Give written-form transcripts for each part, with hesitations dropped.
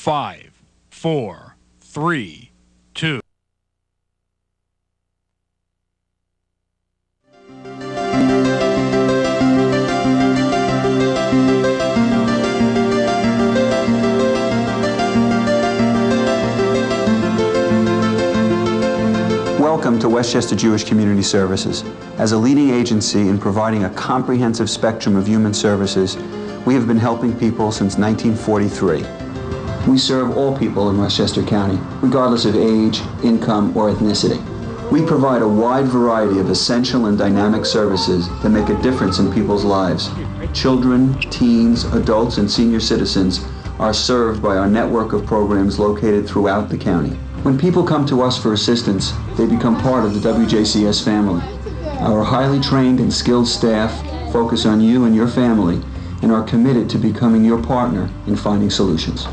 5, 4, 3, 2. Welcome to Westchester Jewish Community Services. As a leading agency in providing a comprehensive spectrum of human services, we have been helping people since 1943. We serve all people in Westchester County, regardless of age, income, or ethnicity. We provide a wide variety of essential and dynamic services that make a difference in people's lives. Children, teens, adults, and senior citizens are served by our network of programs located throughout the county. When people come to us for assistance, they become part of the WJCS family. Our highly trained and skilled staff focus on you and your family and are committed to becoming your partner in finding solutions.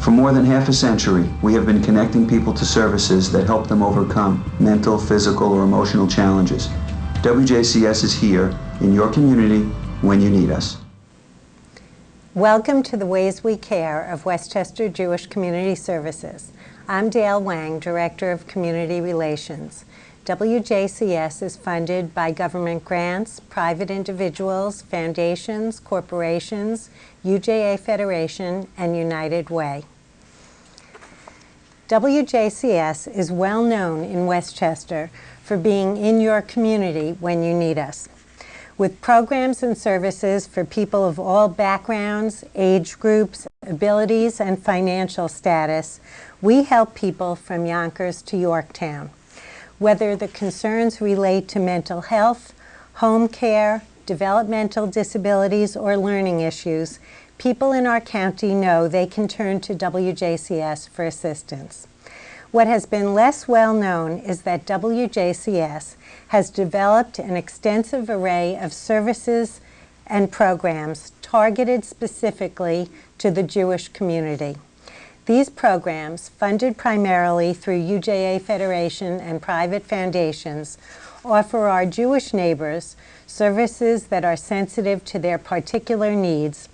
For more than half a century, we have been connecting people to services that help them overcome mental, physical, or emotional challenges. WJCS is here in your community when you need us. Welcome to the Ways We Care of Westchester Jewish Community Services. I'm Dale Wang, Director of Community Relations. WJCS is funded by government grants, private individuals, foundations, corporations, UJA Federation, and United Way. WJCS is well known in Westchester for being in your community when you need us. With programs and services for people of all backgrounds, age groups, abilities, and financial status, we help people from Yonkers to Yorktown. Whether the concerns relate to mental health, home care, developmental disabilities, or learning issues, people in our county know they can turn to WJCS for assistance. What has been less well known is that WJCS has developed an extensive array of services and programs targeted specifically to the Jewish community. These programs, funded primarily through UJA Federation and private foundations, offer our Jewish neighbors services that are sensitive to their particular needs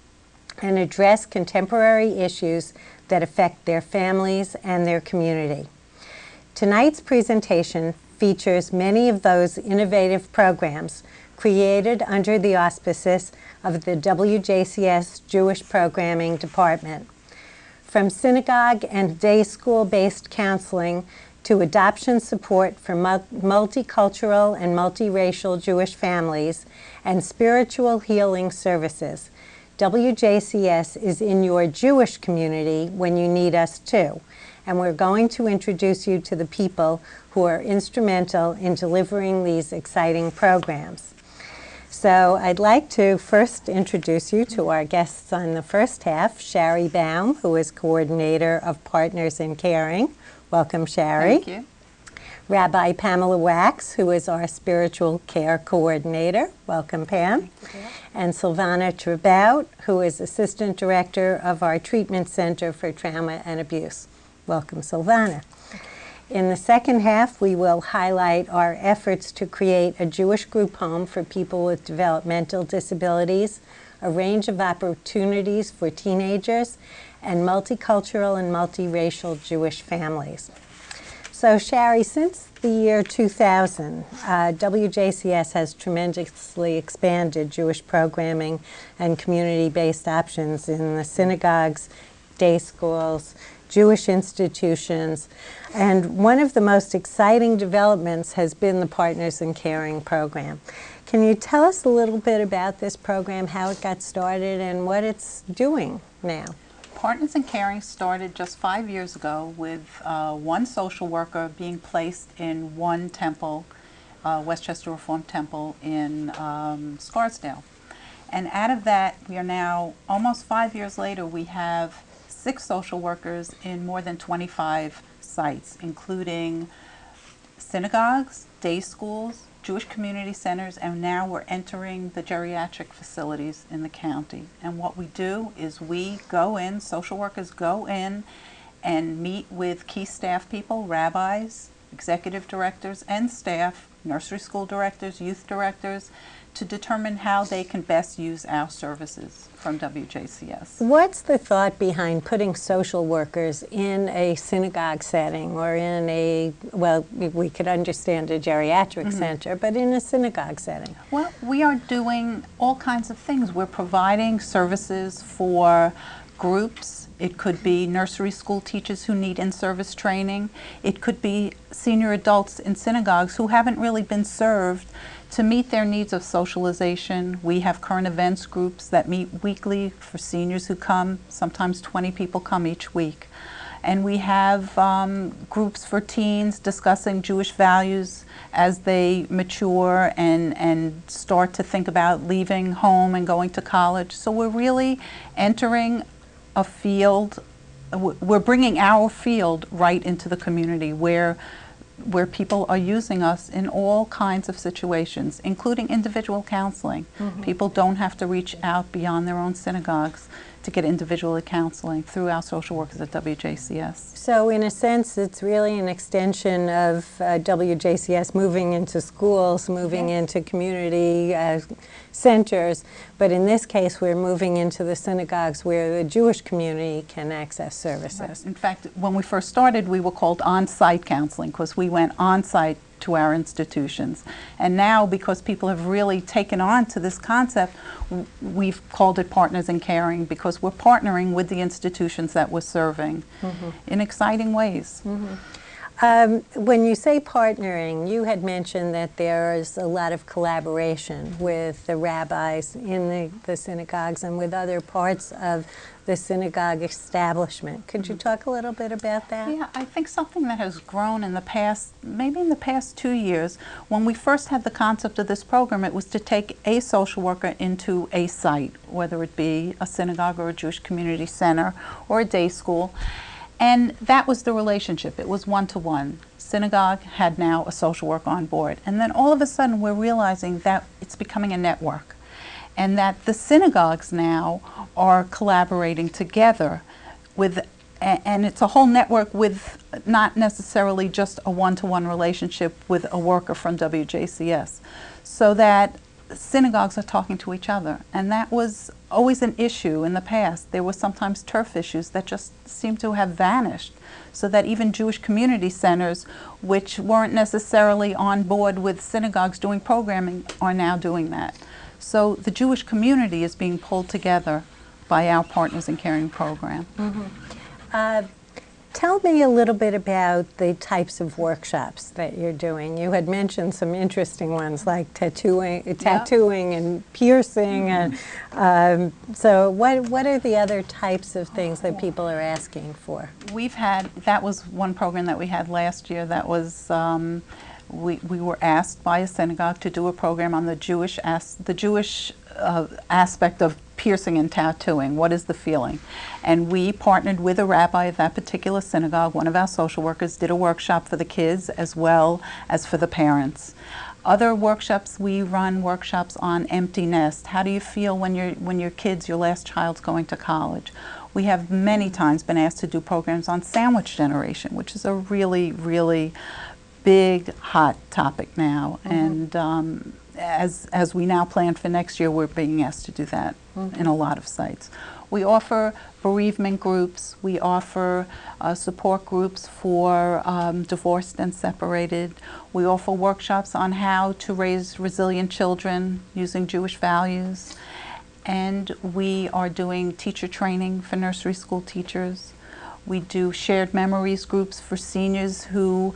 and address contemporary issues that affect their families and their community. Tonight's presentation features many of those innovative programs created under the auspices of the WJCS Jewish Programming Department. From synagogue and day school-based counseling to adoption support for multicultural and multiracial Jewish families and spiritual healing services, WJCS is in your Jewish community when you need us too, and we're going to introduce you to the people who are instrumental in delivering these exciting programs. So I'd like to first introduce you to our guests on the first half, Shari Baum, who is Coordinator of Partners in Caring. Welcome, Shari. Thank you. Rabbi Pamela Wax, who is our Spiritual Care Coordinator. Welcome, Pam. Thank you, Dale. And Silvana Trebout, who is Assistant Director of our Treatment Center for Trauma and Abuse. Welcome, Silvana. In the second half, we will highlight our efforts to create a Jewish group home for people with developmental disabilities, a range of opportunities for teenagers, and multicultural and multiracial Jewish families. So, Shari, since the year 2000, WJCS has tremendously expanded Jewish programming and community-based options in the synagogues, day schools, Jewish institutions, and one of the most exciting developments has been the Partners in Caring program. Can you tell us a little bit about this program, how it got started, and what it's doing now? Partners in Caring started just 5 years ago with one social worker being placed in one temple, Westchester Reformed Temple in Scarsdale. And out of that, we are now, almost 5 years later, we have 6 social workers in more than 25 sites, including synagogues, day schools, Jewish community centers, and now we're entering the geriatric facilities in the county. And what we do is we go in, social workers go in and meet with key staff people, rabbis, executive directors and staff, nursery school directors, youth directors, to determine how they can best use our services from WJCS. What's the thought behind putting social workers in a synagogue setting or in a, well, we could understand a geriatric center, but in a synagogue setting? Well, we are doing all kinds of things. We're providing services for groups. It could be nursery school teachers who need in-service training. It could be senior adults in synagogues who haven't really been served to meet their needs of socialization. We have current events groups that meet weekly for seniors who come. Sometimes 20 people come each week. And we have groups for teens discussing Jewish values as they mature and start to think about leaving home and going to college. So we're really entering a field, we're bringing our field right into the community where people are using us in all kinds of situations, including individual counseling. People don't have to reach out beyond their own synagogues to get individual counseling through our social workers at WJCS. So in a sense, it's really an extension of WJCS moving into schools, moving into community centers, but in this case, we're moving into the synagogues where the Jewish community can access services. Right. In fact, when we first started, we were called on-site counseling because we went on-site to our institutions. And now, because people have really taken on to this concept, we've called it Partners in Caring because we're partnering with the institutions that we're serving in exciting ways. When you say partnering, you had mentioned that there is a lot of collaboration with the rabbis in the synagogues and with other parts of the synagogue establishment. Could you talk a little bit about that? Yeah, I think something that has grown in the past, maybe in the past 2 years, when we first had the concept of this program, it was to take a social worker into a site, whether it be a synagogue or a Jewish community center or a day school. And that was the relationship. It was one-to-one. Synagogue had now a social worker on board. And then all of a sudden we're realizing that it's becoming a network and that the synagogues now are collaborating together with, and it's a whole network with not necessarily just a one-to-one relationship with a worker from WJCS. So that synagogues are talking to each other, and that was always an issue in the past. There were sometimes turf issues that just seemed to have vanished, so that even Jewish community centers, which weren't necessarily on board with synagogues doing programming, are now doing that. So the Jewish community is being pulled together by our Partners in Caring program. Tell me a little bit about the types of workshops that you're doing. You had mentioned some interesting ones like tattooing and piercing. And so what are the other types of things that people are asking for? We've had, that was one program that we had last year that was, we were asked by a synagogue to do a program on the Jewish aspect of piercing and tattooing. What is the feeling? And we partnered with a rabbi of that particular synagogue. One of our social workers did a workshop for the kids as well as for the parents. Other workshops, we run workshops on empty nest. How do you feel when your kids, your last child's going to college? We have many times been asked to do programs on sandwich generation, which is a really, really big, hot topic now. And as we now plan for next year, we're being asked to do that in a lot of sites. We offer bereavement groups. We offer support groups for divorced and separated. We offer workshops on how to raise resilient children using Jewish values. And we are doing teacher training for nursery school teachers. We do shared memories groups for seniors who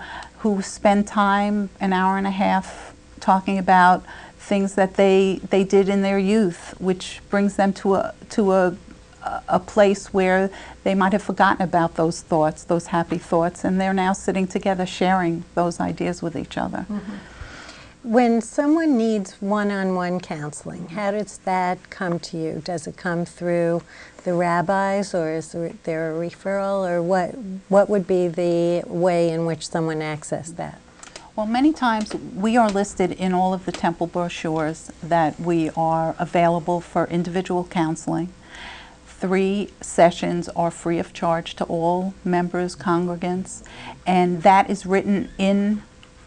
spend time, an hour and a half, talking about things that they did in their youth, which brings them to a place where they might have forgotten about those thoughts, those happy thoughts, and they're now sitting together sharing those ideas with each other. When someone needs one-on-one counseling, how does that come to you? Does it come through the rabbis, or is there a referral, or what would be the way in which someone accesses that? Well, many times we are listed in all of the temple brochures that we are available for individual counseling. 3 sessions are free of charge to all members, congregants, and that is written in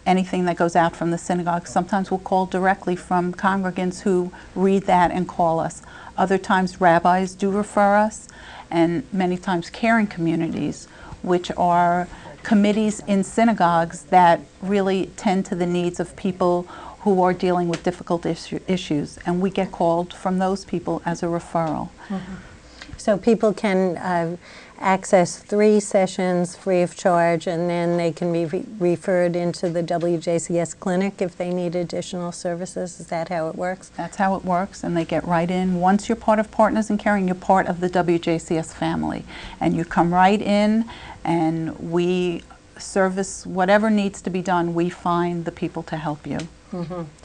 anything that goes out from the synagogue. Sometimes we'll call directly from congregants who read that and call us. Other times rabbis do refer us, and many times caring communities, which are committees in synagogues that really tend to the needs of people who are dealing with difficult issues, and we get called from those people as a referral. So people can access 3 sessions free of charge, and then they can be referred into the WJCS clinic if they need additional services. Is that how it works? That's how it works, and they get right in. Once you're part of Partners in Caring, you're part of the WJCS family, and you come right in, and we service whatever needs to be done. We find the people to help you.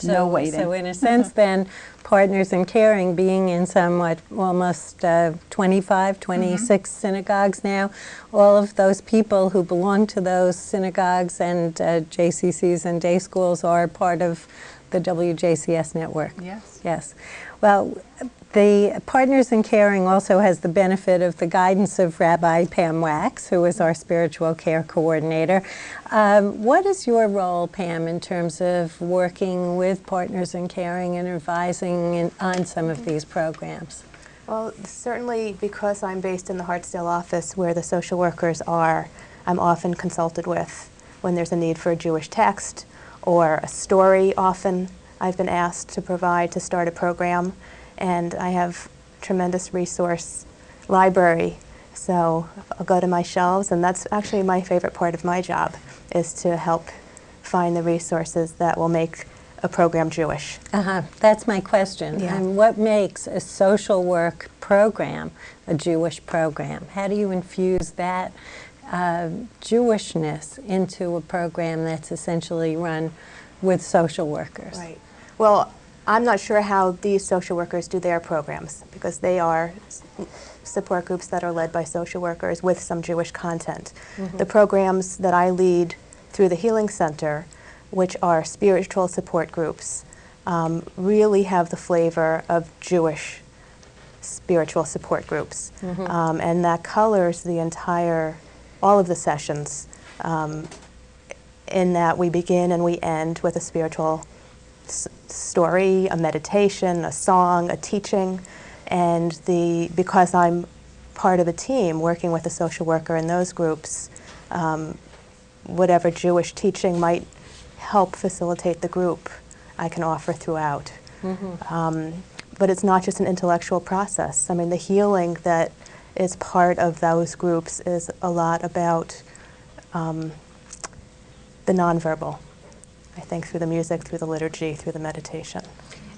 No waiting. So in a sense then, Partners in Caring, being in somewhat almost 25, 26 synagogues now, all of those people who belong to those synagogues and JCCs and day schools are part of the WJCS network. Yes. Yes. Well, the Partners in Caring also has the benefit of the guidance of Rabbi Pam Wax, who is our spiritual care coordinator. What is your role, Pam, in terms of working with Partners in Caring and advising on some of these programs? Well, certainly because I'm based in the Hartsdale office where the social workers are, I'm often consulted with when there's a need for a Jewish text or a story. Often I've been asked to provide to start a program, and I have tremendous resource library. So I'll go to my shelves, and that's actually my favorite part of my job, is to help find the resources that will make a program Jewish. That's my question. Yeah. And what makes a social work program a Jewish program? How do you infuse that Jewishness into a program that's essentially run with social workers? Right. Well, I'm not sure how these social workers do their programs, because they are support groups that are led by social workers with some Jewish content. The programs that I lead through the Healing Center, which are spiritual support groups, really have the flavor of Jewish spiritual support groups. And that colors the all of the sessions, in that we begin and we end with a spiritual story, a meditation, a song, a teaching, and because I'm part of a team working with a social worker in those groups, whatever Jewish teaching might help facilitate the group, I can offer throughout. But it's not just an intellectual process. I mean, the healing that is part of those groups is a lot about the nonverbal. I think through the music, through the liturgy, through the meditation.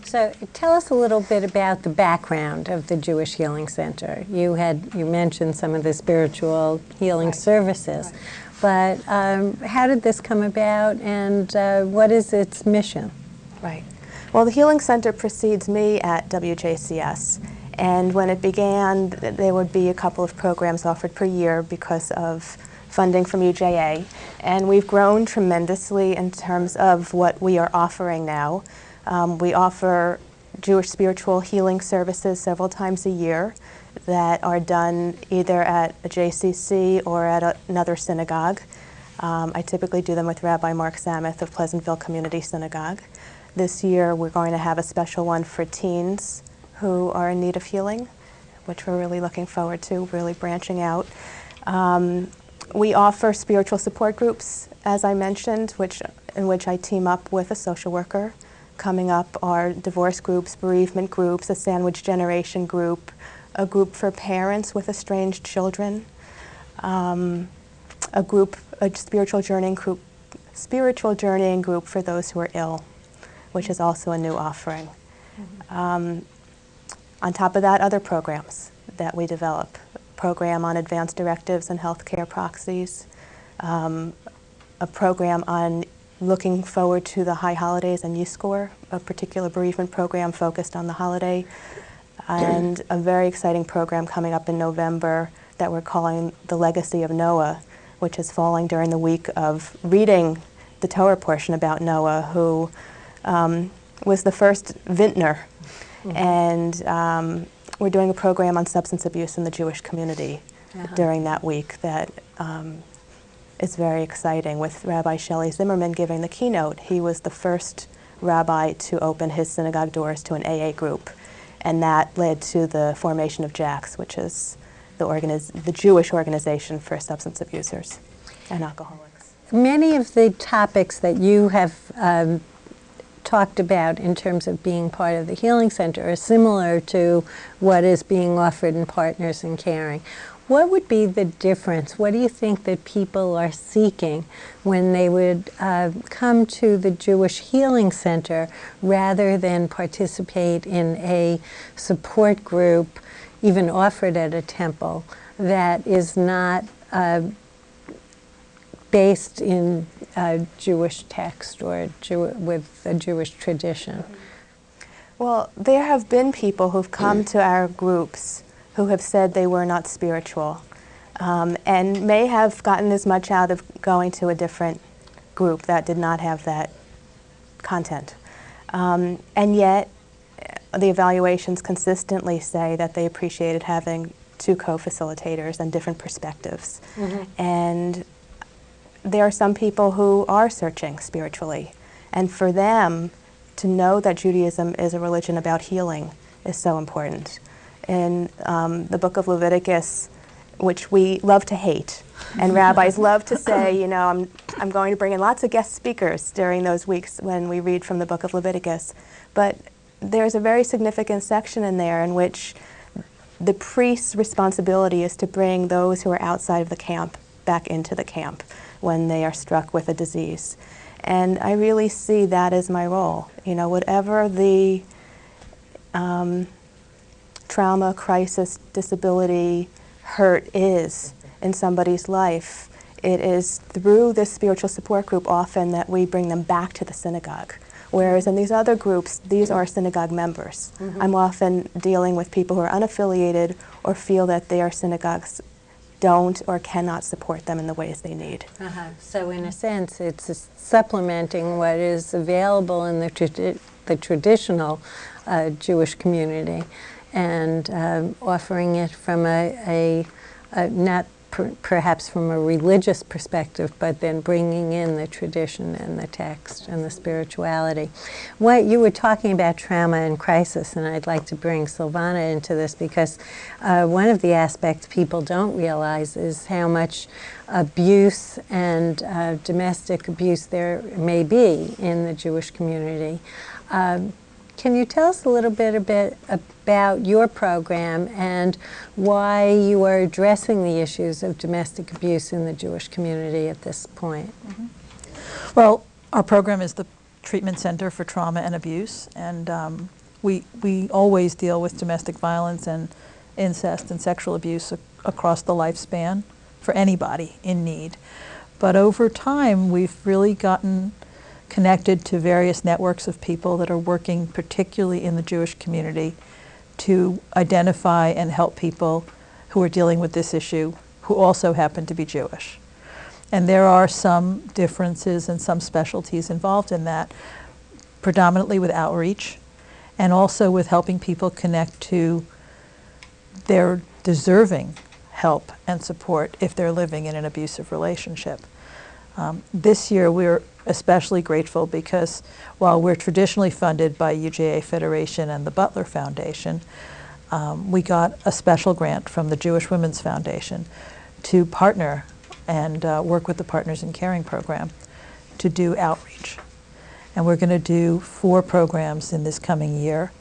So tell us a little bit about the background of the Jewish Healing Center. You mentioned some of the spiritual healing services, but how did this come about, and what is its mission? Right. Well, the Healing Center precedes me at WJCS, and when it began, there would be a couple of programs offered per year because of funding from UJA, and we've grown tremendously in terms of what we are offering now. We offer Jewish spiritual healing services several times a year that are done either at a JCC or at another synagogue. I typically do them with Rabbi Mark Samuth of Pleasantville Community Synagogue. This year we're going to have a special one for teens who are in need of healing, which we're really looking forward to, really branching out. We offer spiritual support groups, as I mentioned, in which I team up with a social worker. Coming up are divorce groups, bereavement groups, a sandwich generation group, a group for parents with estranged children, a spiritual journeying group for those who are ill, which is also a new offering. On top of that, other programs that we develop. Program on advanced directives and healthcare proxies, a program on looking forward to the high holidays and YouScore, a particular bereavement program focused on the holiday, and a very exciting program coming up in November that we're calling The Legacy of Noah, which is falling during the week of reading the Torah portion about Noah, who was the first vintner. And we're doing a program on substance abuse in the Jewish community during that week that is very exciting, with Rabbi Shelley Zimmerman giving the keynote. He was the first rabbi to open his synagogue doors to an AA group, and that led to the formation of JACS, which is the Jewish organization for substance abusers and alcoholics. Many of the topics that you have talked about in terms of being part of the Healing Center are similar to what is being offered in Partners in Caring. What would be the difference? What do you think that people are seeking when they would come to the Jewish Healing Center rather than participate in a support group, even offered at a temple, that is not based in Jewish text or with a Jewish tradition? Well, there have been people who've come to our groups who have said they were not spiritual, and may have gotten as much out of going to a different group that did not have that content. And yet, the evaluations consistently say that they appreciated having two co-facilitators and different perspectives. And there are some people who are searching spiritually, and for them to know that Judaism is a religion about healing is so important. In the book of Leviticus, which we love to hate, and rabbis love to say, you know, I'm going to bring in lots of guest speakers during those weeks when we read from the book of Leviticus, but there's a very significant section in there in which the priest's responsibility is to bring those who are outside of the camp back into the camp when they are struck with a disease. And I really see that as my role. You know, whatever the trauma, crisis, disability, hurt is in somebody's life, it is through this spiritual support group often that we bring them back to the synagogue. Whereas in these other groups, these are synagogue members. I'm often dealing with people who are unaffiliated or feel that their synagogues don't or cannot support them in the ways they need. So in a sense, it's supplementing what is available in the traditional Jewish community, and offering it from a not perhaps from a religious perspective, but then bringing in the tradition and the text and the spirituality. What you were talking about trauma and crisis, and I'd like to bring Silvana into this, because one of the aspects people don't realize is how much abuse and domestic abuse there may be in the Jewish community. Can you tell us a little bit about your program and why you are addressing the issues of domestic abuse in the Jewish community at this point? Well, our program is the Treatment Center for Trauma and Abuse, and we always deal with domestic violence and incest and sexual abuse across the lifespan for anybody in need. But over time, we've really gotten connected to various networks of people that are working particularly in the Jewish community to identify and help people who are dealing with this issue who also happen to be Jewish. And there are some differences and some specialties involved in that, predominantly with outreach and also with helping people connect to their deserving help and support if they're living in an abusive relationship. This year we're especially grateful because while we're traditionally funded by UJA Federation and the Butler Foundation, we got a special grant from the Jewish Women's Foundation to partner and work with the Partners in Caring program to do outreach. And we're going to do 4 programs in this coming year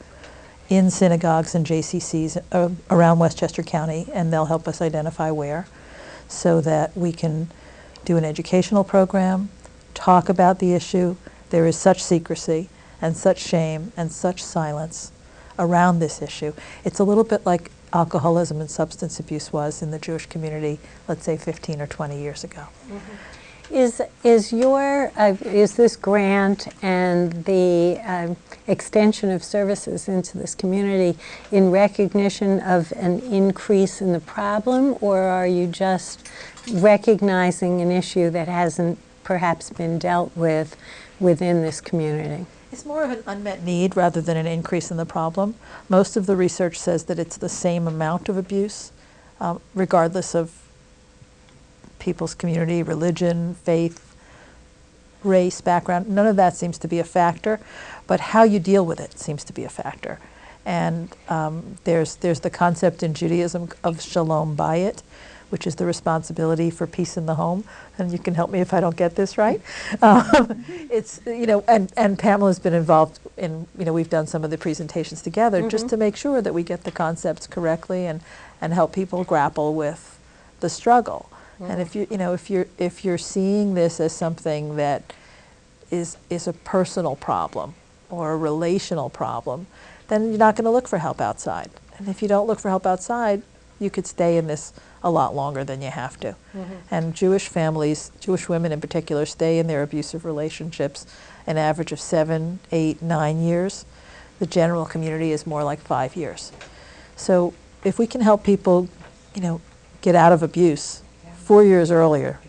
in synagogues and JCCs around Westchester County, and they'll help us identify where, so that we can do an educational program, talk about the issue. There is such secrecy and such shame and such silence around this issue. It's a little bit like alcoholism and substance abuse was in the Jewish community, let's say 15 or 20 years ago. Is this grant and the extension of services into this community in recognition of an increase in the problem, or are you just recognizing an issue that hasn't perhaps been dealt with within this community? It's more of an unmet need rather than an increase in the problem. Most of the research says that it's the same amount of abuse, regardless of people's community, religion, faith, race, background. None of that seems to be a factor, but how you deal with it seems to be a factor. And there's the concept in Judaism of shalom bayit, which is the responsibility for peace in the home. And you can help me if I don't get this right. It's, and Pamela's been involved in, we've done some of the presentations together just to make sure that we get the concepts correctly and help people grapple with the struggle. And if you're seeing this as something that is a personal problem or a relational problem, then you're not going to look for help outside. And if you don't look for help outside, you could stay in this a lot longer than you have to. And Jewish families, Jewish women in particular, stay in their abusive relationships an average of 7, 8, 9 years. The general community is more like 5 years. So if we can help people, get out of abuse 4 years earlier,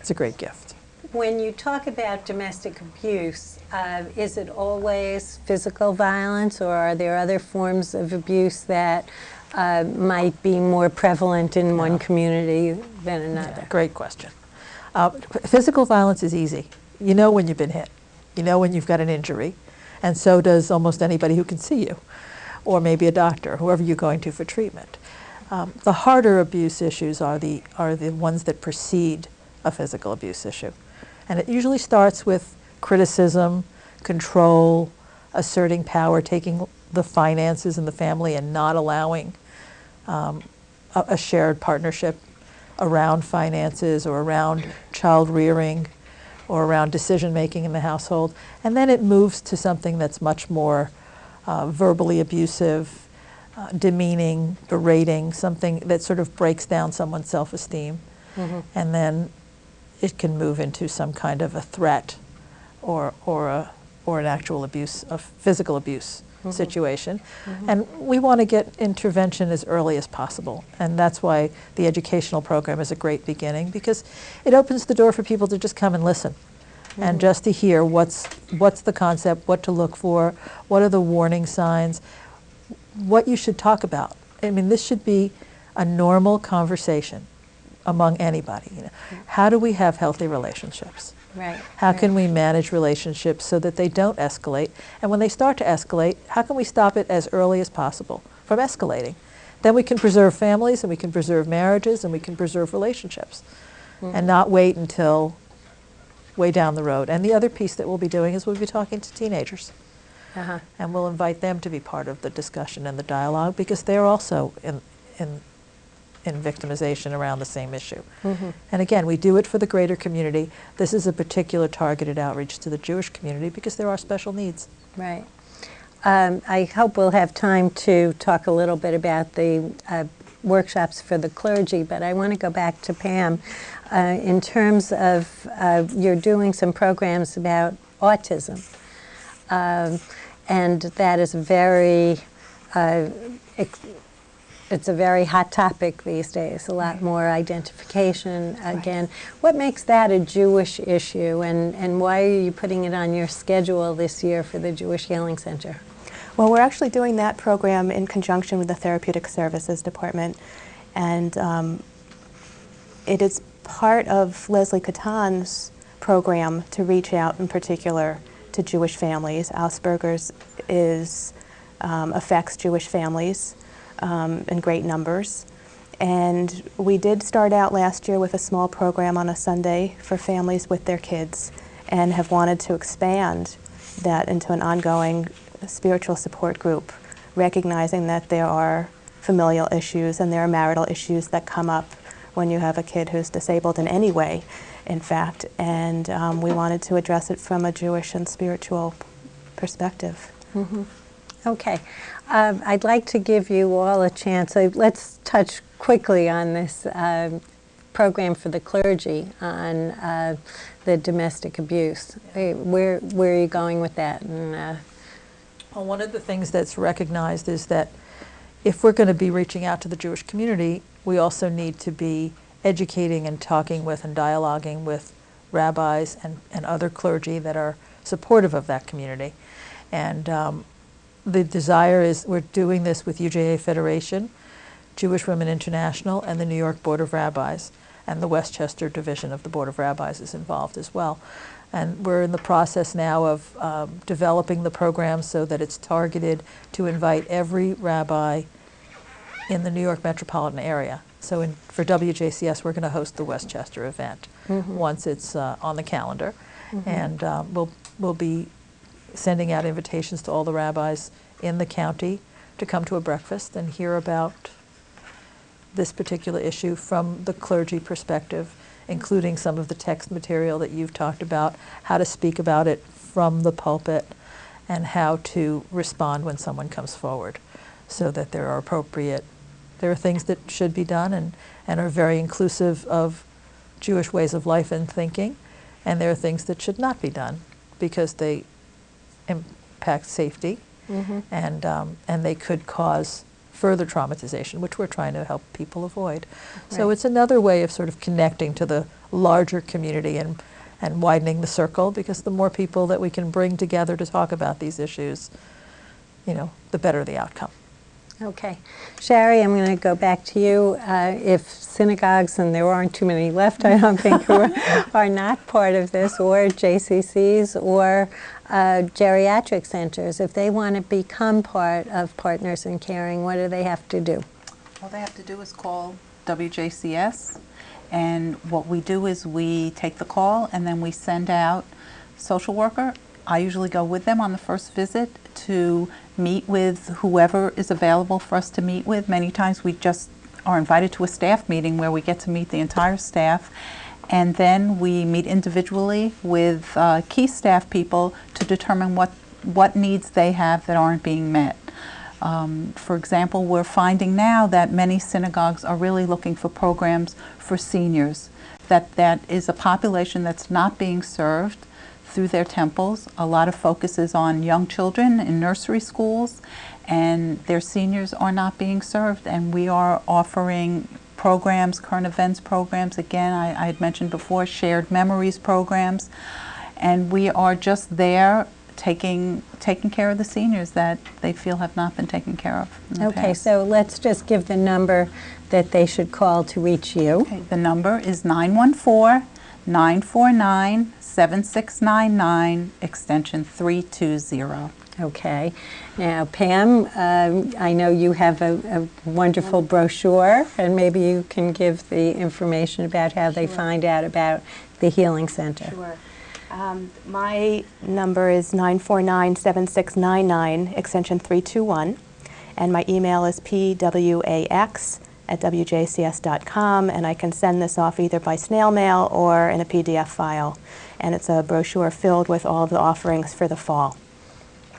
it's a great gift. When you talk about domestic abuse, is it always physical violence, or are there other forms of abuse that might be more prevalent in one community than another? Yeah, great question. Physical violence is easy. You know when you've been hit. You know when you've got an injury. And so does almost anybody who can see you, or maybe a doctor, whoever you're going to for treatment. The harder abuse issues are the ones that precede a physical abuse issue. And it usually starts with criticism, control, asserting power, taking the finances in the family and not allowing a shared partnership around finances or around child rearing or around decision making in the household. And then it moves to something that's much more verbally abusive, demeaning, berating, something that sort of breaks down someone's self-esteem. And then it can move into some kind of a threat or an actual abuse, a physical abuse situation. And we want to get intervention as early as possible. And that's why the educational program is a great beginning, because it opens the door for people to just come and listen and just to hear what's the concept, what to look for, what are the warning signs, what you should talk about. I mean, this should be a normal conversation among anybody. How do we have healthy relationships? Right. How can we manage relationships so that they don't escalate? And when they start to escalate, how can we stop it as early as possible from escalating? Then we can preserve families, and we can preserve marriages, and we can preserve relationships, and not wait until way down the road. And the other piece that we'll be doing is we'll be talking to teenagers. And we'll invite them to be part of the discussion and the dialogue, because they're also in victimization around the same issue. And again, we do it for the greater community. This is a particular targeted outreach to the Jewish community because there are special needs. Right. I hope we'll have time to talk a little bit about the workshops for the clergy, but I want to go back to Pam. In terms of you're doing some programs about autism, and that is it's a very hot topic these days, a lot more identification again. What makes that a Jewish issue, and why are you putting it on your schedule this year for the Jewish Healing Center? Well, we're actually doing that program in conjunction with the Therapeutic Services Department, and it is part of Leslie Catan's program to reach out in particular to Jewish families. Asperger's affects Jewish families in great numbers. And we did start out last year with a small program on a Sunday for families with their kids, and have wanted to expand that into an ongoing spiritual support group, recognizing that there are familial issues and there are marital issues that come up when you have a kid who's disabled in any way, in fact. And we wanted to address it from a Jewish and spiritual perspective. Okay. I'd like to give you all a chance. Let's touch quickly on this program for the clergy on the domestic abuse. Where are you going with that? And, well, one of the things that's recognized is that if we're going to be reaching out to the Jewish community, we also need to be educating and talking with and dialoguing with rabbis and other clergy that are supportive of that community. And the desire is, we're doing this with UJA Federation, Jewish Women International, and the New York Board of Rabbis, and the Westchester Division of the Board of Rabbis is involved as well. And we're in the process now of developing the program so that it's targeted to invite every rabbi in the New York metropolitan area. So for WJCS, we're going to host the Westchester event once it's on the calendar. And we'll be sending out invitations to all the rabbis in the county to come to a breakfast and hear about this particular issue from the clergy perspective, including some of the text material that you've talked about, how to speak about it from the pulpit, and how to respond when someone comes forward, so that there are things that should be done and are very inclusive of Jewish ways of life and thinking, and there are things that should not be done because they impact safety and they could cause further traumatization, which we're trying to help people avoid. So it's another way of sort of connecting to the larger community and widening the circle, because the more people that we can bring together to talk about these issues, the better the outcome. Okay. Sherry, I'm going to go back to you. If synagogues, and there aren't too many left, I don't think, who are not part of this, or JCCs, or geriatric centers, if they want to become part of Partners in Caring, what do they have to do? All they have to do is call WJCS, and what we do is we take the call and then we send out social worker. I usually go with them on the first visit to meet with whoever is available for us to meet with. Many times we just are invited to a staff meeting where we get to meet the entire staff, and then we meet individually with key staff people to determine what needs they have that aren't being met. For example, we're finding now that many synagogues are really looking for programs for seniors, that is a population that's not being served through their temples. A lot of focus is on young children in nursery schools, and their seniors are not being served, and we are offering programs, current events programs, again, I had mentioned before, shared memories programs, and we are just there taking care of the seniors that they feel have not been taken care of in the past. So let's just give the number that they should call to reach you. Okay, the number is 914-949-7699, extension 320. Okay. Now, Pam, I know you have a wonderful brochure, and maybe you can give the information about how they find out about the Healing Center. Sure. My number is 949-7699, extension 321, and my email is pwax@wjcs.com, and I can send this off either by snail mail or in a PDF file, and it's a brochure filled with all of the offerings for the fall.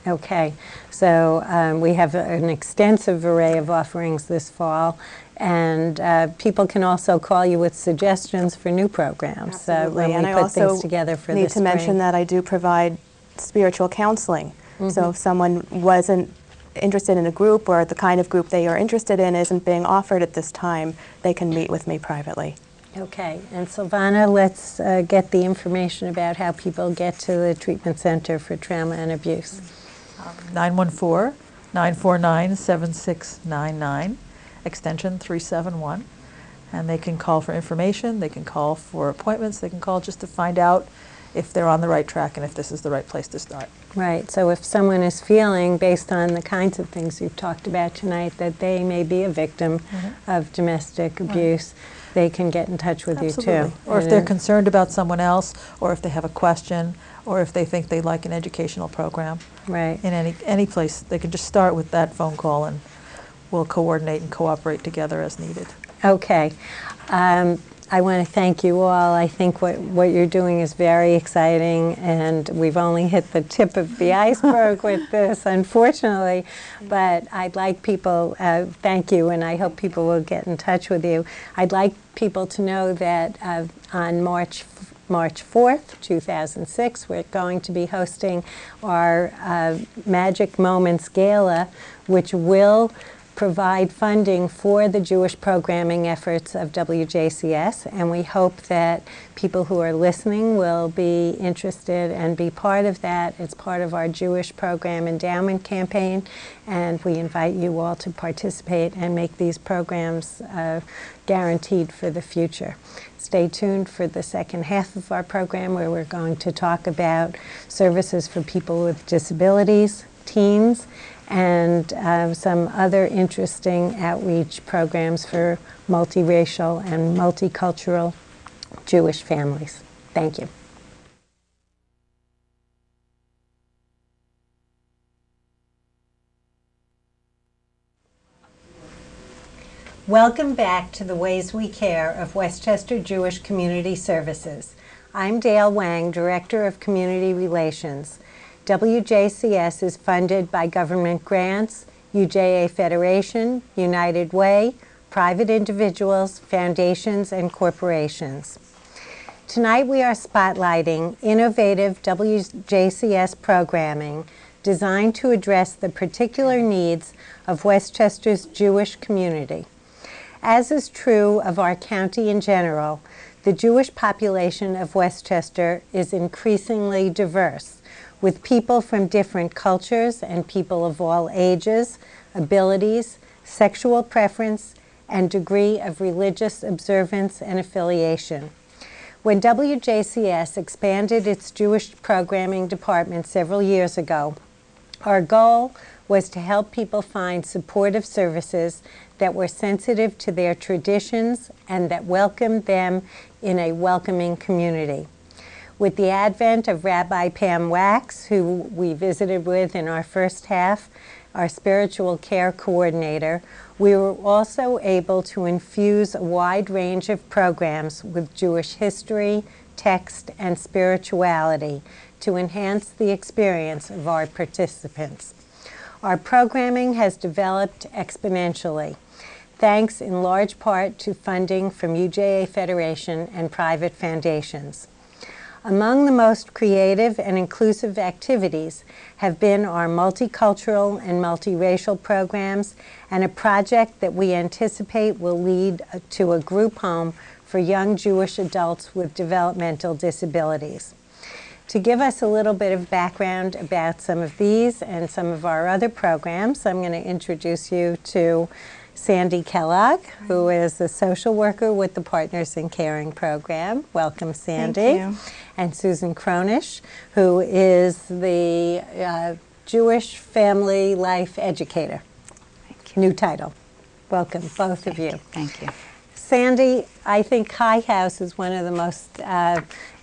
Okay, so we have an extensive array of offerings this fall, and people can also call you with suggestions for new programs when and we I put also things together for need the to spring. mention that I do provide spiritual counseling. So if someone wasn't interested in a group, or the kind of group they are interested in isn't being offered at this time, they can meet with me privately. Okay, and Silvana, let's get the information about how people get to the Treatment Center for Trauma and Abuse. 914-949-7699, extension 371. And they can call for information, they can call for appointments, they can call just to find out if they're on the right track and if this is the right place to start. Right, so if someone is feeling, based on the kinds of things you've talked about tonight, that they may be a victim of domestic abuse, they can get in touch with you too. Or if they're concerned about someone else, or if they have a question, or if they think they like an educational program. Right. In any place, they can just start with that phone call, and we'll coordinate and cooperate together as needed. Okay. I want to thank you all. I think what you're doing is very exciting, and we've only hit the tip of the iceberg with this, unfortunately. But I'd like people, thank you, and I hope people will get in touch with you. I'd like people to know that on March 4th, 2006, we're going to be hosting our Magic Moments Gala, which will provide funding for the Jewish programming efforts of WJCS, and we hope that people who are listening will be interested and be part of that. It's part of our Jewish Program Endowment Campaign, and we invite you all to participate and make these programs guaranteed for the future. Stay tuned for the second half of our program, where we're going to talk about services for people with disabilities, teens, and some other interesting outreach programs for multiracial and multicultural Jewish families. Thank you. Welcome back to the Ways We Care of Westchester Jewish Community Services. I'm Dale Wang, Director of Community Relations. WJCS is funded by government grants, UJA Federation, United Way, private individuals, foundations, and corporations. Tonight we are spotlighting innovative WJCS programming designed to address the particular needs of Westchester's Jewish community. As is true of our county in general, the Jewish population of Westchester is increasingly diverse, with people from different cultures and people of all ages, abilities, sexual preference, and degree of religious observance and affiliation. When WJCS expanded its Jewish programming department several years ago, our goal was to help people find supportive services that were sensitive to their traditions and that welcomed them in a welcoming community. With the advent of Rabbi Pam Wax, who we visited with in our first half, our spiritual care coordinator, we were also able to infuse a wide range of programs with Jewish history, text, and spirituality to enhance the experience of our participants. Our programming has developed exponentially, thanks in large part to funding from UJA Federation and private foundations. Among the most creative and inclusive activities have been our multicultural and multiracial programs and a project that we anticipate will lead to a group home for young Jewish adults with developmental disabilities. To give us a little bit of background about some of these and some of our other programs, I'm going to introduce you to Sandy Kellogg, who is a social worker with the Partners in Caring program. Welcome, Sandy. Thank you. And Susan Cronish, who is the Jewish Family Life Educator. New title. Welcome, both of you. Thank you. Sandy, I think High House is one of the most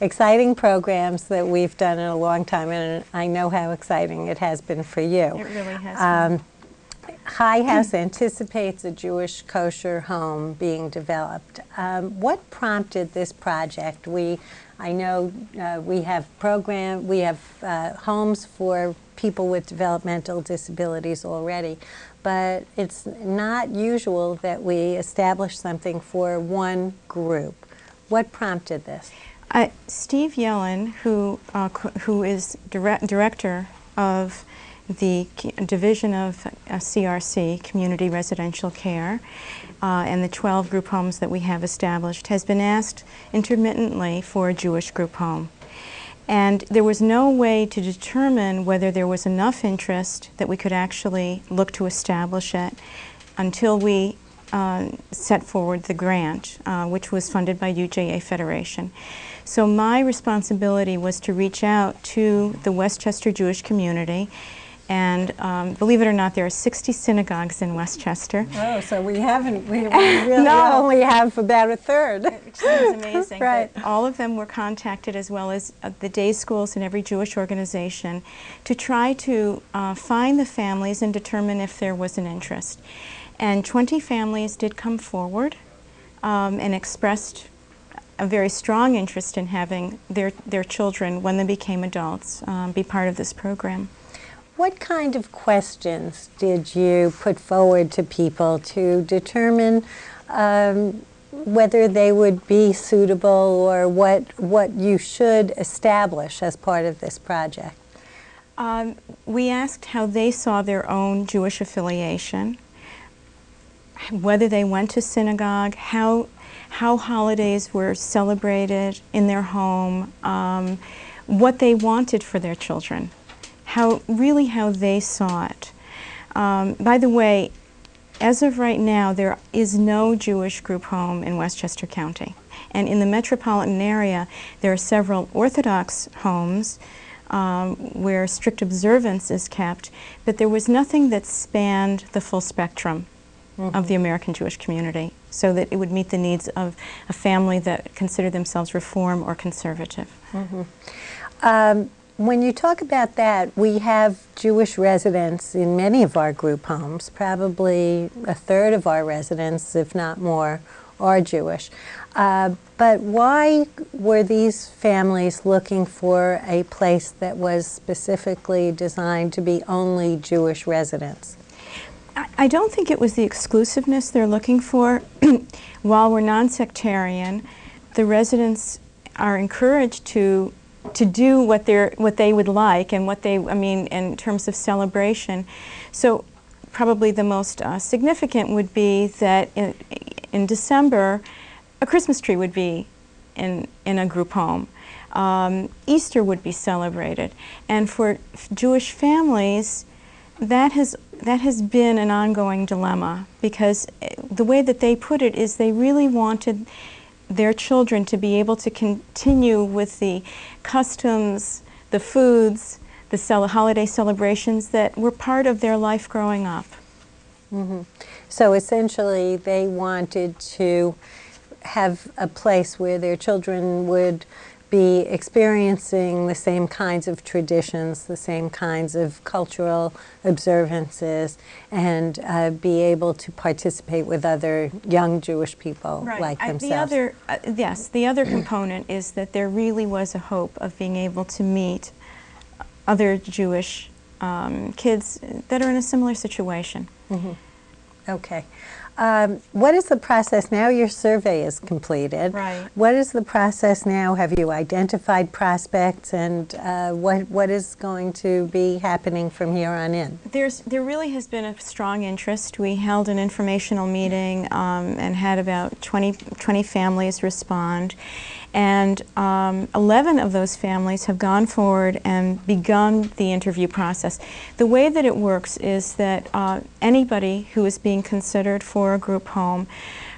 exciting programs that we've done in a long time, and I know how exciting it has been for you. It really has been. High House anticipates a Jewish kosher home being developed. What prompted this project? I know we have homes for people with developmental disabilities already, but it's not usual that we establish something for one group. What prompted this? Steve Yellen, who is director of the Division of CRC, Community Residential Care, and the 12 group homes that we have established, has been asked intermittently for a Jewish group home. And there was no way to determine whether there was enough interest that we could actually look to establish it until we set forward the grant, which was funded by UJA Federation. So my responsibility was to reach out to the Westchester Jewish community. And believe it or not, there are 60 synagogues in Westchester. Oh, so we really No. only have about a third. Which seems amazing. Right. But all of them were contacted, as well as the day schools in every Jewish organization, to try to find the families and determine if there was an interest. And 20 families did come forward and expressed a very strong interest in having their children, when they became adults, be part of this program. What kind of questions did you put forward to people to determine whether they would be suitable, or what you should establish as part of this project? We asked how they saw their own Jewish affiliation, whether they went to synagogue, how holidays were celebrated in their home, what they wanted for their children, how they saw it. By the way, as of right now, there is no Jewish group home in Westchester County. And in the metropolitan area, there are several Orthodox homes where strict observance is kept, but there was nothing that spanned the full spectrum of the American Jewish community, so that it would meet the needs of a family that considered themselves reform or conservative. When you talk about that, we have Jewish residents in many of our group homes. Probably a third of our residents, if not more, are Jewish. But why were these families looking for a place that was specifically designed to be only Jewish residents? I don't think it was the exclusiveness they're looking for. While we're non-sectarian, the residents are encouraged to do what they would like and in terms of celebration. So probably the most significant would be that in December, a Christmas tree would be in a group home. Easter would be celebrated. And for Jewish families, that has been an ongoing dilemma, because the way that they put it is they really wanted their children to be able to continue with the customs, the foods, the holiday celebrations that were part of their life growing up. So essentially they wanted to have a place where their children would be experiencing the same kinds of traditions, the same kinds of cultural observances, and be able to participate with other young Jewish people like themselves. The other component is that there really was a hope of being able to meet other Jewish kids that are in a similar situation. Okay. What is the process now? Your survey is completed. Right. What is the process now? Have you identified prospects, and what is going to be happening from here on in? There really has been a strong interest. We held an informational meeting and had about 20 families respond. And 11 of those families have gone forward and begun the interview process. The way that it works is that anybody who is being considered for a group home,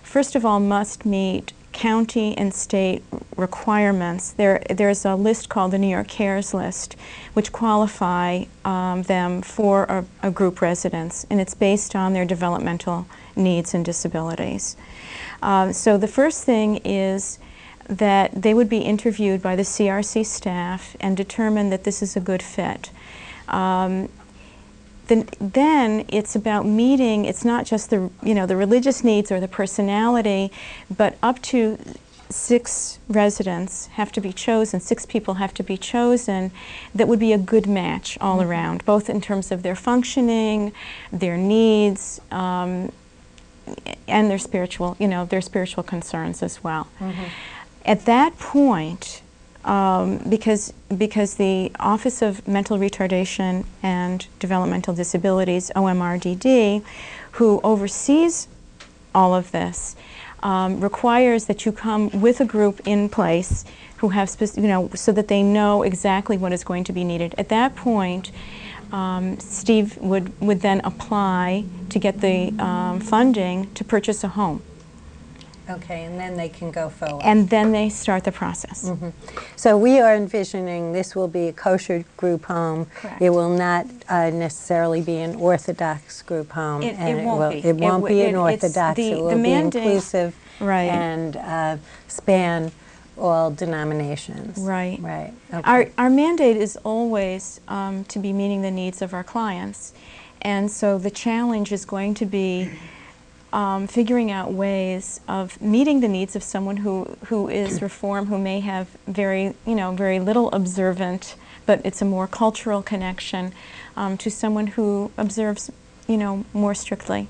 first of all, must meet county and state requirements. There's a list called the New York Cares List, which qualify them for a group residence, and it's based on their developmental needs and disabilities. So the first thing is that they would be interviewed by the CRC staff and determine that this is a good fit. Then it's about meeting, it's not just the religious needs or the personality, but up to 6 residents have to be chosen, 6 people have to be chosen that would be a good match all around, both in terms of their functioning, their needs, and their spiritual concerns as well. At that point, because the Office of Mental Retardation and Developmental Disabilities, OMRDD, who oversees all of this, requires that you come with a group in place who have, so that they know exactly what is going to be needed. At that point, Steve would then apply to get the funding to purchase a home. Okay, and then they can go forward. And then they start the process. So we are envisioning this will be a kosher group home. Correct. It will not necessarily be an Orthodox group home. It and won't be. It won't be an it's Orthodox. It will the be mandate, inclusive right. and span all denominations. Right. Right. Okay. Our mandate is always to be meeting the needs of our clients. And so the challenge is going to be figuring out ways of meeting the needs of someone who is Reform, who may have very little observant, but it's a more cultural connection, to someone who observes, more strictly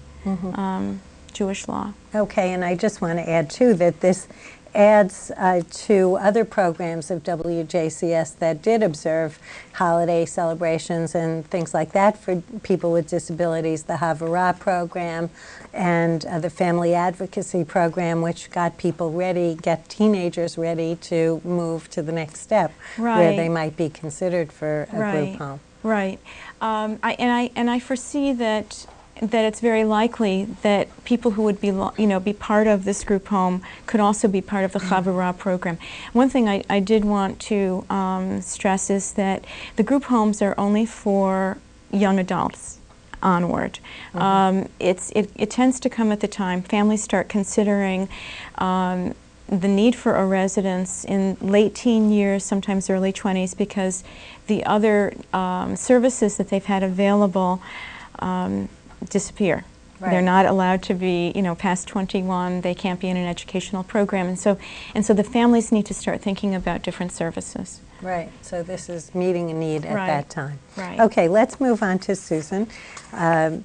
Jewish law. Okay, and I just want to add too that this adds to other programs of WJCS that did observe holiday celebrations and things like that for people with disabilities, the Havara program and the Family Advocacy program, which got people ready, get teenagers ready to move to the next step where they might be considered for a group home. Right. I foresee that it's very likely that people who would be part of this group home could also be part of the Chavurah program. One thing I did want to stress is that the group homes are only for young adults onward. It tends to come at the time families start considering the need for a residence in late teen years, sometimes early 20s, because the other services that they've had available disappear. Right. They're not allowed to be, past 21. They can't be in an educational program, and so the families need to start thinking about different services. Right. So this is meeting a need at that time. Right. Okay. Let's move on to Susan,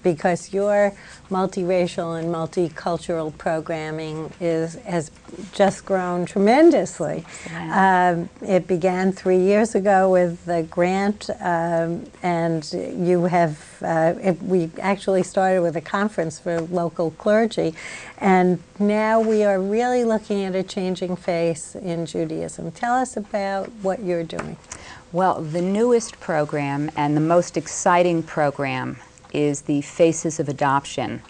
because your multiracial and multicultural programming has just grown tremendously. It began 3 years ago with the grant, and you have, we actually started with a conference for local clergy, and now we are really looking at a changing face in Judaism. Tell us about what you're doing. Well, the newest program and the most exciting program is the Faces of Adoption.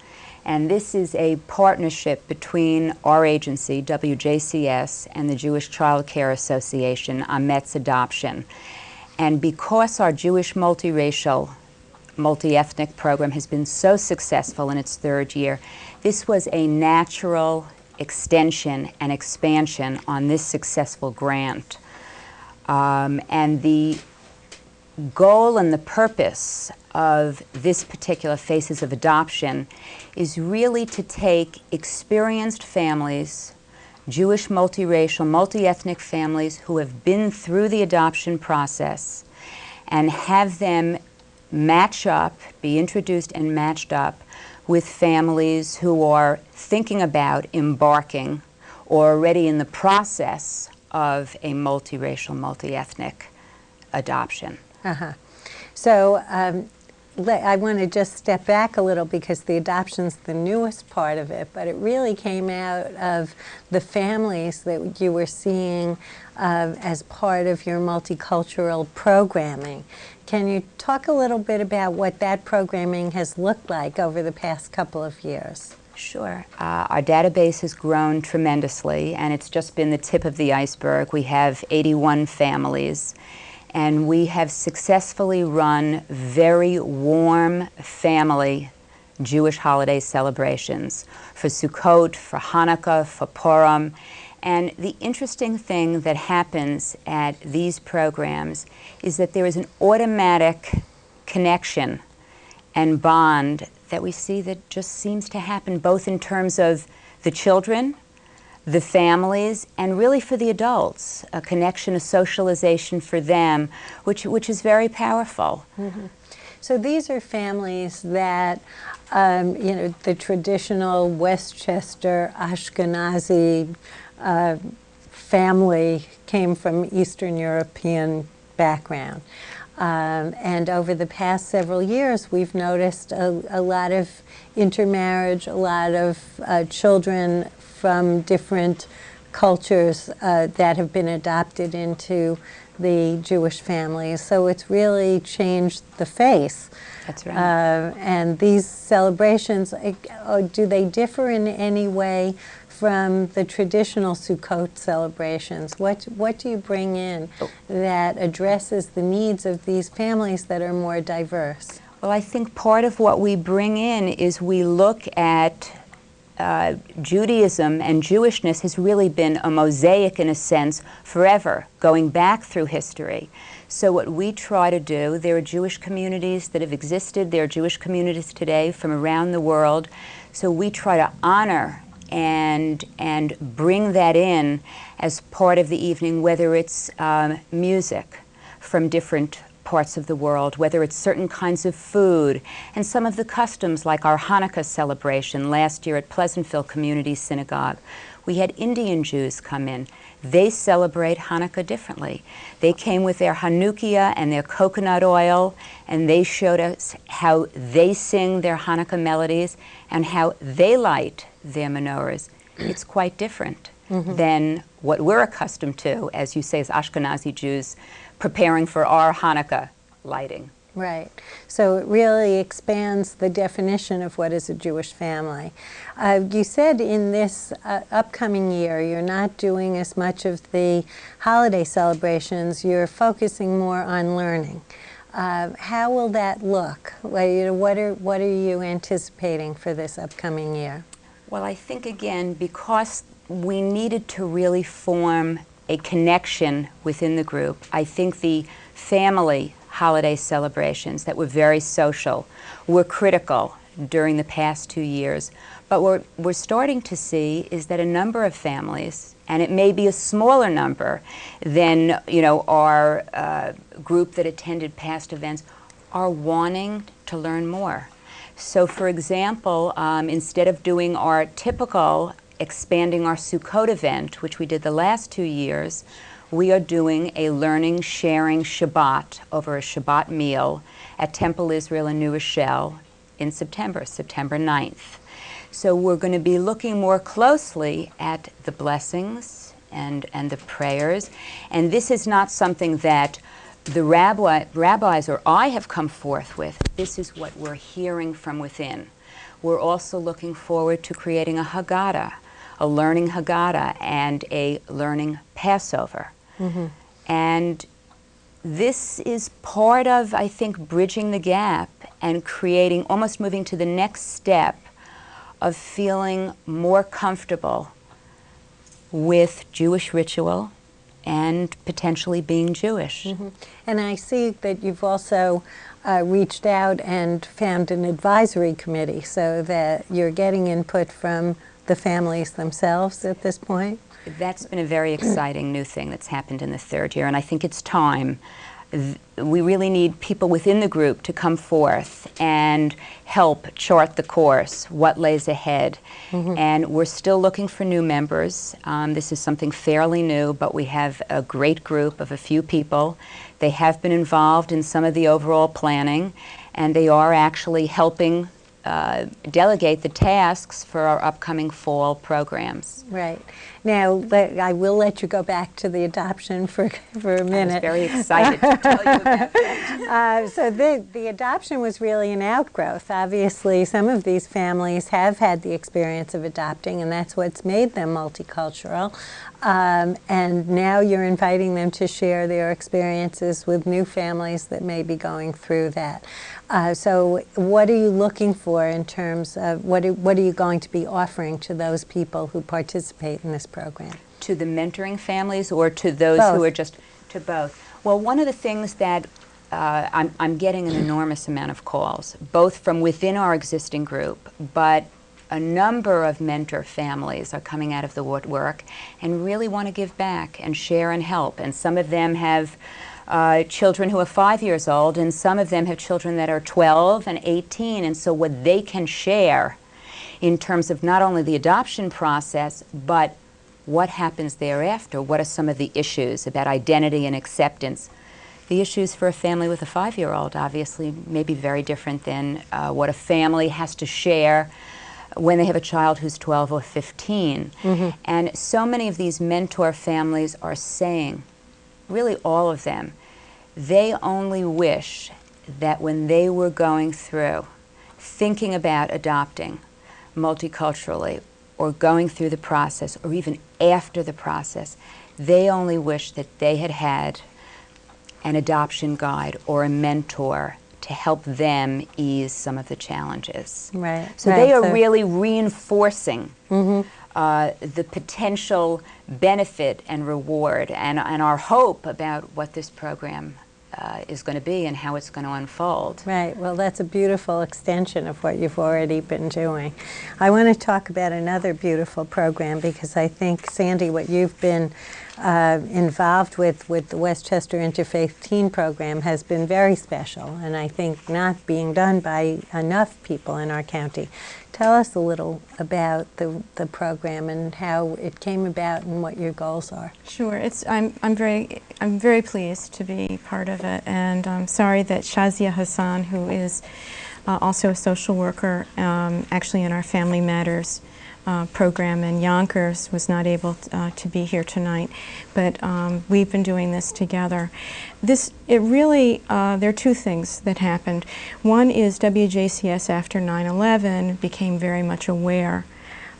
And this is a partnership between our agency, WJCS, and the Jewish Child Care Association, Ametz Adoption. And because our Jewish multiracial, multi-ethnic program has been so successful in its third year, this was a natural extension and expansion on this successful grant. And the goal and the purpose of this particular Faces of Adoption is really to take experienced families, Jewish multiracial, multi-ethnic families who have been through the adoption process, and have them match up, be introduced and matched up with families who are thinking about embarking or already in the process of a multiracial, multi-ethnic adoption. So I want to just step back a little, because the adoption's the newest part of it, but it really came out of the families that you were seeing as part of your multicultural programming. Can you talk a little bit about what that programming has looked like over the past couple of years? Sure. Our database has grown tremendously, and it's just been the tip of the iceberg. We have 81 families, and we have successfully run very warm family Jewish holiday celebrations for Sukkot, for Hanukkah, for Purim. And the interesting thing that happens at these programs is that there is an automatic connection and bond that we see that just seems to happen both in terms of the children, the families, and really for the adults, a connection, a socialization for them, which is very powerful. So these are families that, the traditional Westchester Ashkenazi family came from Eastern European background. And over the past several years, we've noticed a lot of intermarriage, a lot of children from different cultures that have been adopted into the Jewish families. So it's really changed the face. That's right. And these celebrations, do they differ in any way from the traditional Sukkot celebrations? What do you bring in that addresses the needs of these families that are more diverse? Well, I think part of what we bring in is we look at Judaism, and Jewishness has really been a mosaic in a sense forever, going back through history. So what we try to do, there are Jewish communities that have existed, there are Jewish communities today from around the world, so we try to honor and bring that in as part of the evening, whether it's music from different parts of the world, whether it's certain kinds of food, and some of the customs like our Hanukkah celebration last year at Pleasantville Community Synagogue, We had Indian Jews come in. They celebrate Hanukkah differently. They came with their Hanukkah and their coconut oil, and they showed us how they sing their Hanukkah melodies and how they light their menorahs. It's quite different than what we're accustomed to, as you say, as Ashkenazi Jews preparing for our Hanukkah lighting. Right. So it really expands the definition of what is a Jewish family. You said in this upcoming year you're not doing as much of the holiday celebrations, you're focusing more on learning. How will that look? What are you anticipating for this upcoming year? Well, I think, again, because we needed to really form a connection within the group, I think the family holiday celebrations that were very social were critical during the past 2 years. But what we're starting to see is that a number of families, and it may be a smaller number than our group that attended past events, are wanting to learn more. So for example, instead of doing our typical expanding our Sukkot event, which we did the last 2 years, we are doing a learning, sharing Shabbat over a Shabbat meal at Temple Israel in New Rochelle in September 9th. So we're going to be looking more closely at the blessings and the prayers. And this is not something that the rabbis or I have come forth with. This is what we're hearing from within. We're also looking forward to creating a Haggadah, a learning Haggadah, and a learning Passover. And this is part of, I think, bridging the gap and creating, almost moving to the next step of feeling more comfortable with Jewish ritual and potentially being Jewish. And I see that you've also reached out and found an advisory committee so that you're getting input from the families themselves at this point. That's been a very exciting new thing that's happened in the third year, and I think it's time. We really need people within the group to come forth and help chart the course, what lays ahead. And we're still looking for new members. This is something fairly new, but we have a great group of a few people. They have been involved in some of the overall planning, and they are actually helping delegate the tasks for our upcoming fall programs. Right. Now, I will let you go back to the adoption for a minute. I was very excited to tell you about that. So the adoption was really an outgrowth. Obviously, some of these families have had the experience of adopting, and that's what's made them multicultural. And now you're inviting them to share their experiences with new families that may be going through that. So what are you looking for in terms of what are you going to be offering to those people who participate in this program? To the mentoring families or to those who are just, to both? Well, one of the things that I'm getting an enormous amount of calls, both from within our existing group, but a number of mentor families are coming out of the woodwork and really want to give back and share and help. And some of them have children who are 5 years old, and some of them have children that are 12 and 18. And so what they can share in terms of not only the adoption process, but what happens thereafter, what are some of the issues about identity and acceptance. The issues for a family with a 5-year-old obviously may be very different than what a family has to share when they have a child who's 12 or 15. And so many of these mentor families are saying, really all of them, they only wish that when they were going through thinking about adopting multiculturally or going through the process or even after the process, they only wish that they had had an adoption guide or a mentor to help them ease some of the challenges. Right. So they are really reinforcing the potential benefit and reward and our hope about what this program is going to be and how it's going to unfold. Right. Well, that's a beautiful extension of what you've already been doing. I want to talk about another beautiful program because I think, Sandy, what you've been involved with the Westchester Interfaith Teen Program has been very special, and I think not being done by enough people in our county. Tell us a little about the program and how it came about and what your goals are. Sure, I'm very pleased to be part of it, and I'm sorry that Shazia Hassan, who is also a social worker, actually in our Family Matters program in Yonkers, was not able to be here tonight, but we've been doing this together. There are two things that happened. One is WJCS after 9/11 became very much aware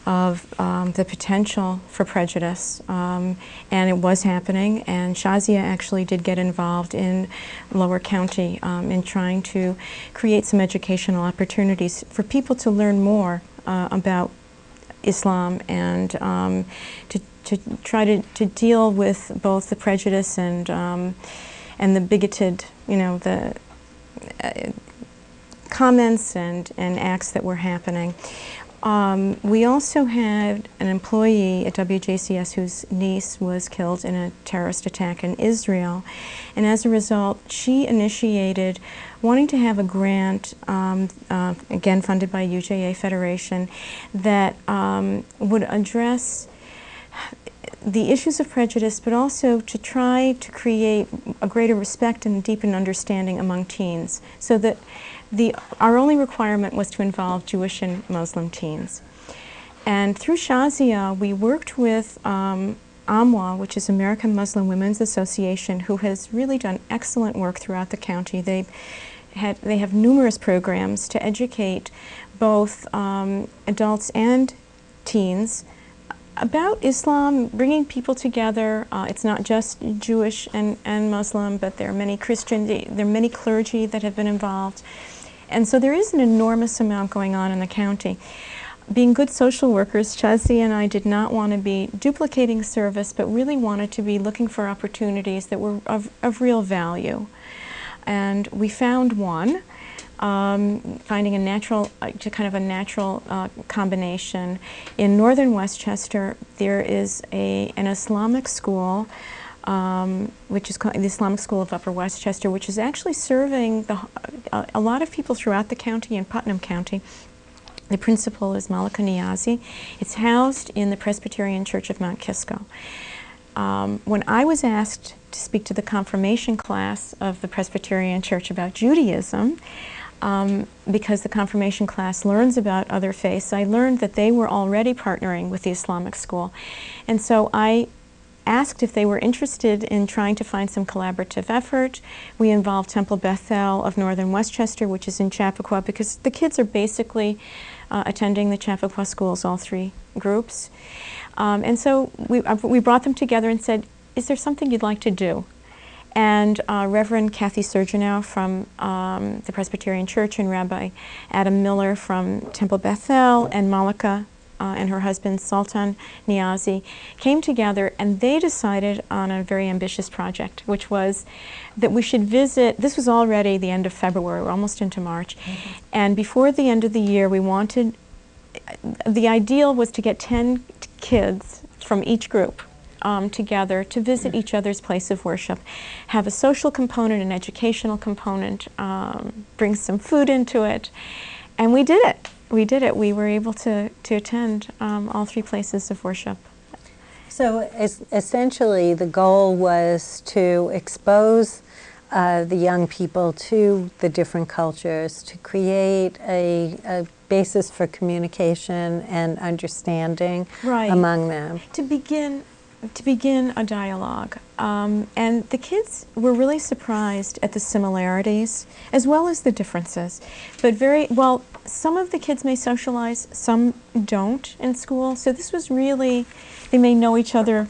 of the potential for prejudice, and it was happening, and Shazia actually did get involved in Lower County in trying to create some educational opportunities for people to learn more about Islam, and to try to deal with both the prejudice and the bigoted, the comments and acts that were happening. We also had an employee at WJCS whose niece was killed in a terrorist attack in Israel, and as a result she initiated wanting to have a grant, again funded by UJA Federation, that would address the issues of prejudice, but also to try to create a greater respect and deepen understanding among teens, so that our only requirement was to involve Jewish and Muslim teens. And through Shazia, we worked with AMWA, which is American Muslim Women's Association, who has really done excellent work throughout the county. They have numerous programs to educate both adults and teens about Islam, bringing people together. It's not just Jewish and Muslim, but there are many Christian, there are many clergy that have been involved. And so there is an enormous amount going on in the county. Being good social workers, Shazia and I did not want to be duplicating service, but really wanted to be looking for opportunities that were of real value. And we found one, finding a natural, combination. In northern Westchester, there is an Islamic school, which is called the Islamic School of Upper Westchester, which is actually serving a lot of people throughout the county and Putnam County. The principal is Malika Niazi. It's housed in the Presbyterian Church of Mount Kisco. When I was asked to speak to the confirmation class of the Presbyterian Church about Judaism, because the confirmation class learns about other faiths, I learned that they were already partnering with the Islamic school. And so I asked if they were interested in trying to find some collaborative effort. We involved Temple Bethel of Northern Westchester, which is in Chappaqua, because the kids are basically attending the Chappaqua schools, all three groups. And so we brought them together and said, is there something you'd like to do? And Reverend Kathy Surgeonow from the Presbyterian Church and Rabbi Adam Miller from Temple Bethel and Malika and her husband Sultan Niazi came together, and they decided on a very ambitious project, which was that we should visit. This was already the end of February, we're almost into March, and before the end of the year we wanted, the ideal was to get 10 kids from each group together to visit each other's place of worship, have a social component, an educational component, bring some food into it, and we did it. We did it. We were able to attend all three places of worship. So essentially the goal was to expose the young people to the different cultures, to create a basis for communication and understanding among them. To begin a dialogue. And the kids were really surprised at the similarities as well as the differences. But some of the kids may socialize, some don't in school. So this was really, they may know each other,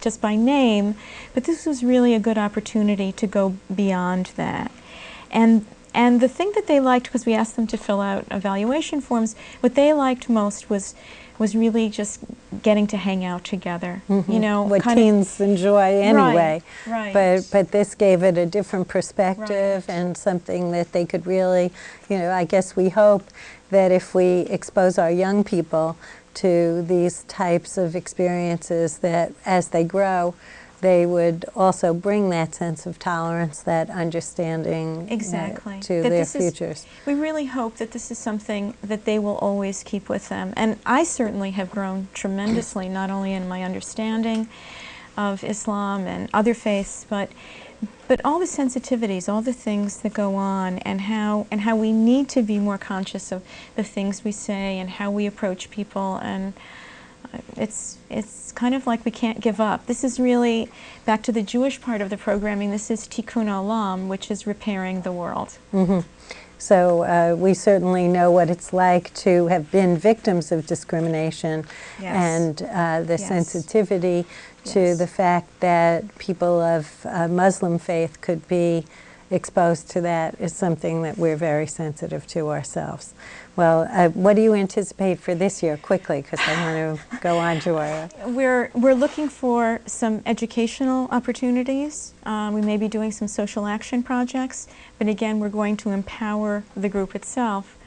just by name, but this was really a good opportunity to go beyond that. And the thing that they liked, because we asked them to fill out evaluation forms, what they liked most was really just getting to hang out together. What teens enjoy anyway. Right. But this gave it a different perspective and something that they could really, I guess we hope that if we expose our young people to these types of experiences, that as they grow, they would also bring that sense of tolerance, that understanding Exactly. to That their this is- futures. We really hope that this is something that they will always keep with them. And I certainly have grown tremendously, not only in my understanding of Islam and other faiths, but all the sensitivities, all the things that go on, and how we need to be more conscious of the things we say and how we approach people. And it's kind of like we can't give up. This is really, back to the Jewish part of the programming, this is Tikkun Olam, which is repairing the world. So we certainly know what it's like to have been victims of discrimination, Yes. and the Yes. sensitivity to Yes. the fact that people of Muslim faith could be exposed to that is something that we're very sensitive to ourselves. Well, what do you anticipate for this year, quickly, because I want to go on to our... We're looking for some educational opportunities. We may be doing some social action projects, but again, we're going to empower the group itself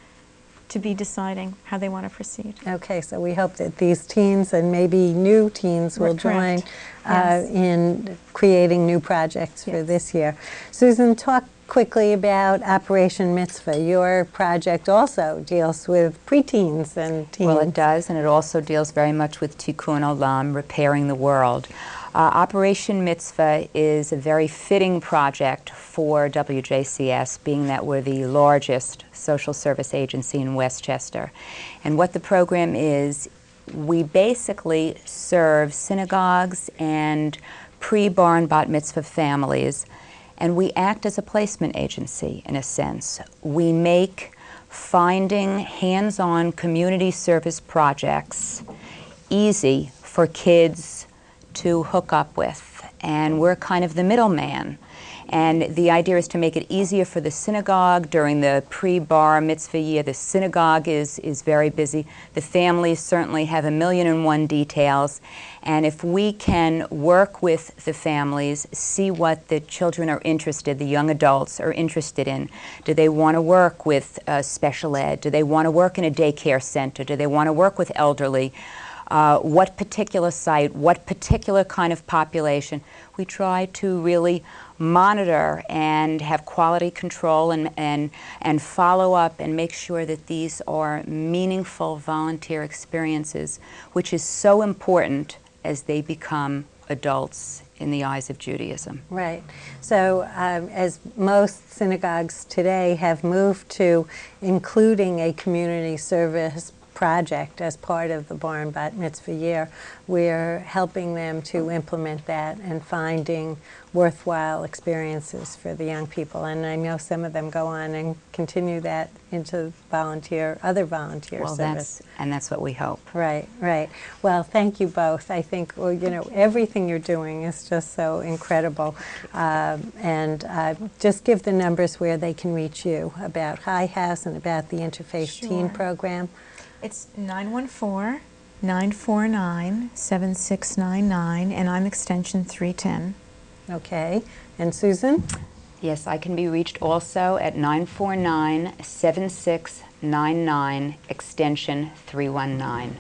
to be deciding how they want to proceed. Okay, so we hope that these teens and maybe new teens will join Correct. Yes. in creating new projects for Yes. this year. Susan, talk quickly about Operation Mitzvah. Your project also deals with preteens and teens. Well, it does, and it also deals very much with Tikkun Olam, repairing the world. Operation Mitzvah is a very fitting project for WJCS, being that we're the largest social service agency in Westchester. And what the program is, we basically serve synagogues and pre-bar and bat mitzvah families, and we act as a placement agency in a sense. We make finding hands-on community service projects easy for kids to hook up with, and we're kind of the middleman. And the idea is to make it easier for the synagogue during the pre-bar mitzvah year. The synagogue is very busy. The families certainly have 1,000,001 details. And if we can work with the families, see what the children are interested, the young adults are interested in. Do they want to work with special ed? Do they want to work in a daycare center? Do they want to work with elderly? What particular site, what particular kind of population? We try to really monitor and have quality control and follow up and make sure that these are meaningful volunteer experiences, which is so important as they become adults in the eyes of Judaism. Right. So as most synagogues today have moved to including a community service project as part of the Bar and Bat Mitzvah year, we're helping them to implement that and finding worthwhile experiences for the young people. And I know some of them go on and continue that into other volunteer service. That's what we hope. Right, right. Well, thank you both. I think, well, you know, everything you're doing is just so incredible. Just give the numbers where they can reach you about High House and about the Interfaith Teen Sure. Program. It's 914-949-7699, and I'm extension 310. Okay. And Susan? Yes, I can be reached also at 949-7699, extension 319.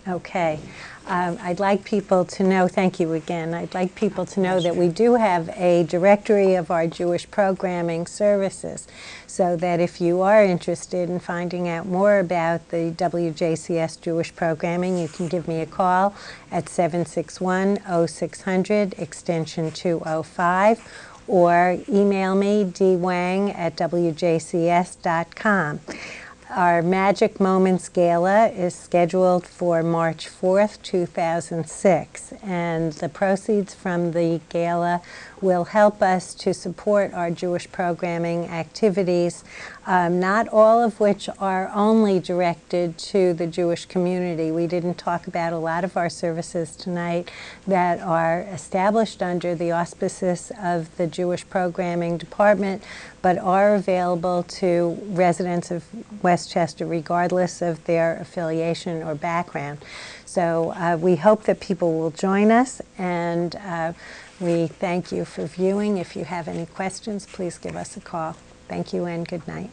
Okay. I'd like people to know, thank you again, I'd like people to know that we do have a directory of our Jewish programming services, so that if you are interested in finding out more about the WJCS Jewish programming, you can give me a call at 761-0600, extension 205, or email me, dwang@wjcs.com. Our Magic Moments Gala is scheduled for March 4th, 2006, and the proceeds from the gala will help us to support our Jewish programming activities, not all of which are only directed to the Jewish community. We didn't talk about a lot of our services tonight that are established under the auspices of the Jewish Programming Department, but are available to residents of Westchester regardless of their affiliation or background. So we hope that people will join us, and we thank you for viewing. If you have any questions, please give us a call. Thank you and good night.